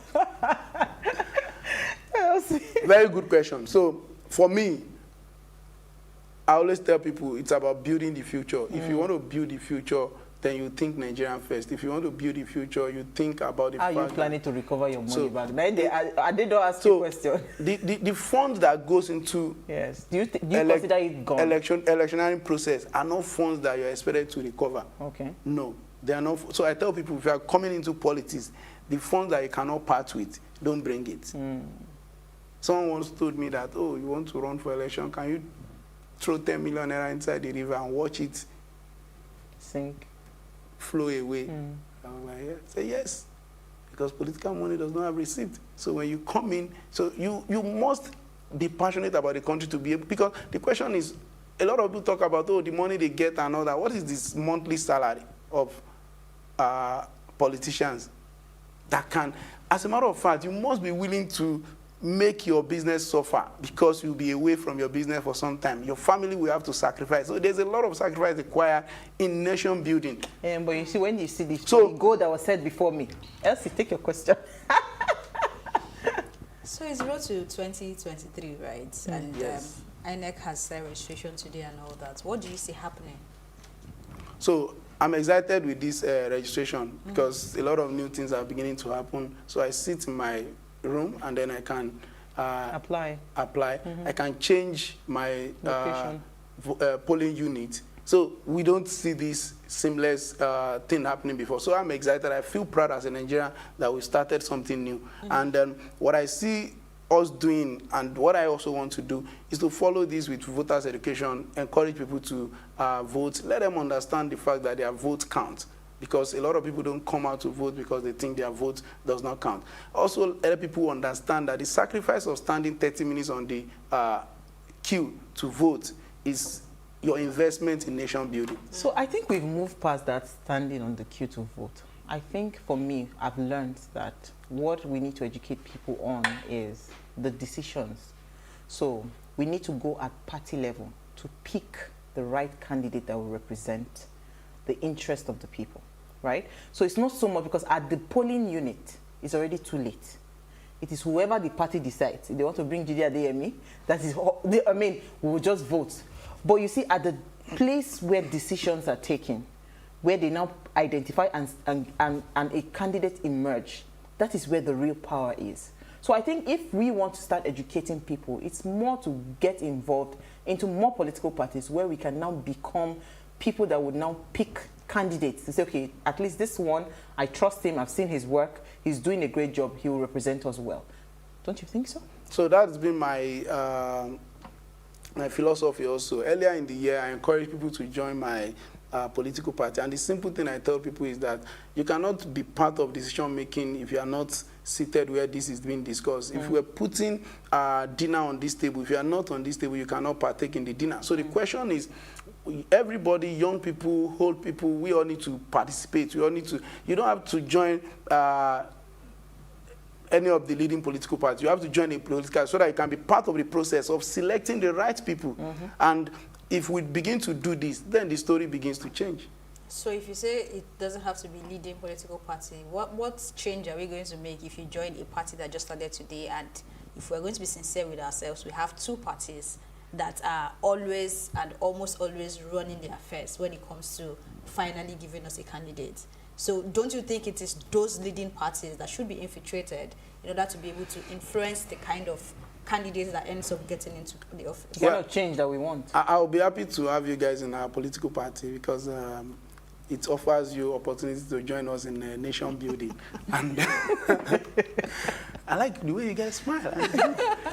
Very good question. So for me, I always tell people it's about building the future. If you want to build the future, then you think Nigerian first. If you want to build the future, you think about the How are you planning to recover your money back? I did not ask you a question. The funds that goes into do you consider it gone? Electionary process are not funds that you're expected to recover. Okay. No, they are not. So I tell people, if you are coming into politics, the funds that you cannot part with, don't bring it. Someone once told me that, oh, you want to run for election, can you throw 10 million naira inside the river and watch it sink, flow away? I was like, yeah. Say yes, because political money does not have receipt. So when you come in, so you must be passionate about the country to be able, because the question is, a lot of people talk about, oh, the money they get and all that. What is this monthly salary of politicians that can, as a matter of fact, you must be willing to make your business suffer because you'll be away from your business for some time. Your family will have to sacrifice. So there's a lot of sacrifice required in nation building. But you see, when you see this, the goal that was said before me, Elsie, take your question. So it's road to 2023, right? And yes. INEC has set registration today and all that. What do you see happening? So I'm excited with this registration because a lot of new things are beginning to happen. So I sit in my room and then I can apply. I can change my polling unit. So we don't see this seamless thing happening before. So I'm excited. I feel proud as a Nigerian that we started something new. And what I see us doing and what I also want to do is to follow this with voters' education, encourage people to vote, let them understand the fact that their vote counts. Because a lot of people don't come out to vote because they think their vote does not count. Also, let people understand that the sacrifice of standing 30 minutes on the queue to vote is your investment in nation building. So I think we've moved past that standing on the queue to vote. I think for me, I've learned that what we need to educate people on is the decisions. So we need to go at party level to pick the right candidate that will represent the interest of the people, right? So it's not so much because at the polling unit, it's already too late. It is whoever the party decides. If they want to bring Jide Adeyemi, that is, I mean, we will just vote. But you see, at the place where decisions are taken, where they now identify and a candidate emerge, that is where the real power is. So I think if we want to start educating people, it's more to get involved into more political parties where we can now become people that would now pick candidates to say, okay, at least this one, I trust him, I've seen his work, he's doing a great job, he will represent us well. Don't you think so? So that's been my my philosophy also. Earlier in the year, I encourage people to join my political party. And the simple thing I tell people is that you cannot be part of decision making if you are not seated where this is being discussed. If we're putting dinner on this table, if you are not on this table, you cannot partake in the dinner. So the question is, everybody, young people, old people, we all need to participate. We all need to, you don't have to join any of the leading political parties. You have to join a political so that you can be part of the process of selecting the right people. And if we begin to do this, then the story begins to change. So if you say it doesn't have to be leading political party, what change are we going to make if you join a party that just started today? And if we're going to be sincere with ourselves, we have two parties that are always and almost always running their affairs when it comes to finally giving us a candidate. So don't you think it is those leading parties that should be infiltrated in order to be able to influence the kind of candidates that ends up getting into the office? What kind of change that we want? I'll be happy to have you guys in our political party because it offers you opportunity to join us in nation building. And I like the way you guys smile.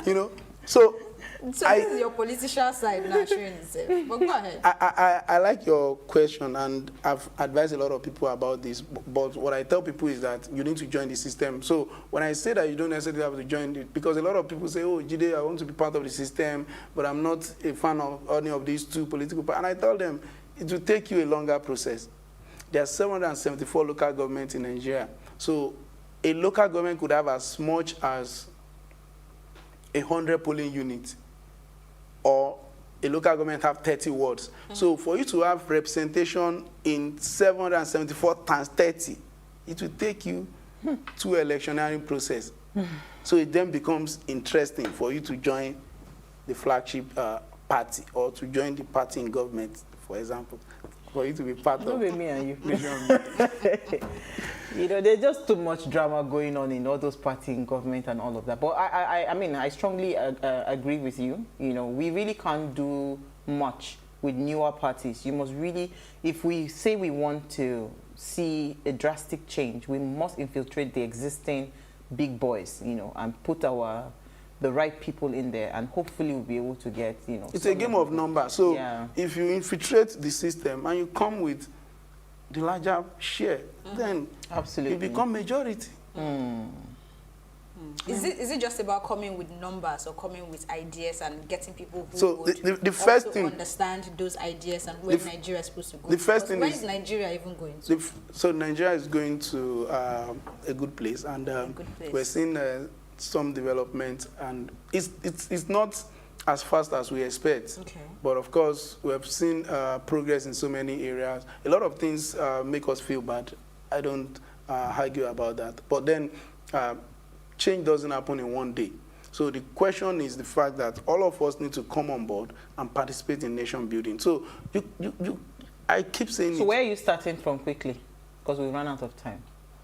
You know, so this is your political side now showing itself. But go ahead. I like your question, and I've advised a lot of people about this. But what I tell people is that you need to join the system. So when I say that you don't necessarily have to join it, because a lot of people say, oh, Jide, I want to be part of the system, but I'm not a fan of any of these two political parties. And I tell them, it will take you a longer process. There are 774 local governments in Nigeria. So a local government could have as much as 100 polling units, or a local government have 30 wards. So for you to have representation in 774 times 30, it will take you 2 electionary process. So it then becomes interesting for you to join the flagship party or to join the party in government, for example, for you to be part of. Me and you. You know, there's just too much drama going on in all those parties in government and all of that. But I mean, I strongly agree with you. You know, we really can't do much with newer parties. You must really, if we say we want to see a drastic change, we must infiltrate the existing big boys, you know, and put the right people in there, and hopefully we'll be able to get, you know. It's a game of numbers. So if you infiltrate the system and you come with the larger share, then you become majority. Is it just about coming with numbers or coming with ideas and getting people who so would the first also thing, understand those ideas and where Nigeria is supposed to go? The first thing where is Nigeria even going to? So Nigeria is going to a good place, and we're seeing some development, and it's not as fast as we expect. Okay. But of course, we have seen progress in so many areas. A lot of things make us feel bad. I don't argue about that. But then change doesn't happen in one day. So the question is the fact that all of us need to come on board and participate in nation building. So I keep saying. So where are you starting from quickly? Because we ran out of time.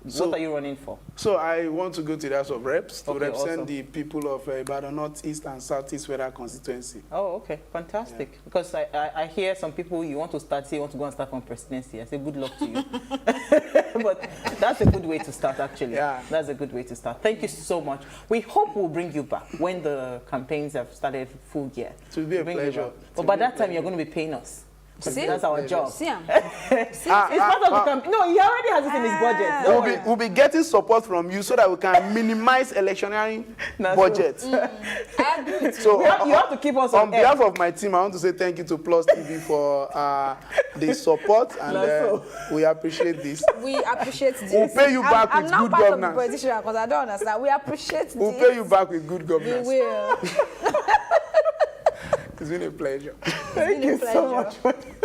So, what are you running for? So I want to go to the House of Reps to represent awesome. the people of Ibadan Northeast and Southeast Federal Constituency. Oh, okay, fantastic. Yeah. Because I hear some people, you want to start, you want to go and start from presidency. I say good luck to you. But that's a good way to start, actually. Yeah. That's a good way to start. Thank you so much. We hope we'll bring you back when the campaigns have started full gear. It will be a pleasure. But by that time, you're going to be paying us. See? That's our job. See him. It's part of the campaign. No, he already has it in his budget. We'll be getting support from you so that we can minimize electioneering budgets. I agree. So you have to keep us on behalf of my team. I want to say thank you to Plus TV for the support, and we appreciate this. We appreciate this. We'll pay you back with good governance. I'm not part of the position because I don't understand. We appreciate this. We'll pay you back with good governance. We will. It's been a pleasure. Thank you so much.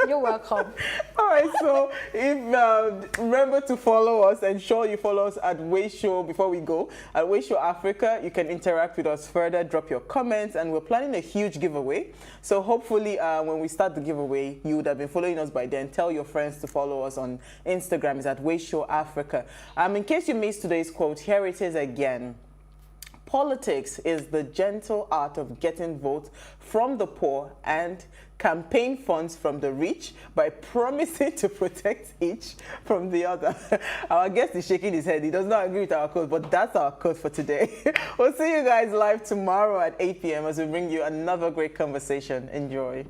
You're welcome. All right, so if remember to follow us, ensure you follow us at Way Show before we go. At Way Show Africa, you can interact with us further, drop your comments, and we're planning a huge giveaway. So hopefully when we start the giveaway, you would have been following us by then. Tell your friends to follow us on Instagram. It's at Way Show Africa. In case you missed today's quote, here it is again. Politics is the gentle art of getting votes from the poor and campaign funds from the rich by promising to protect each from the other. Our guest is shaking his head. He does not agree with our code, but that's our code for today. We'll see you guys live tomorrow at 8 p.m. as we bring you another great conversation. Enjoy.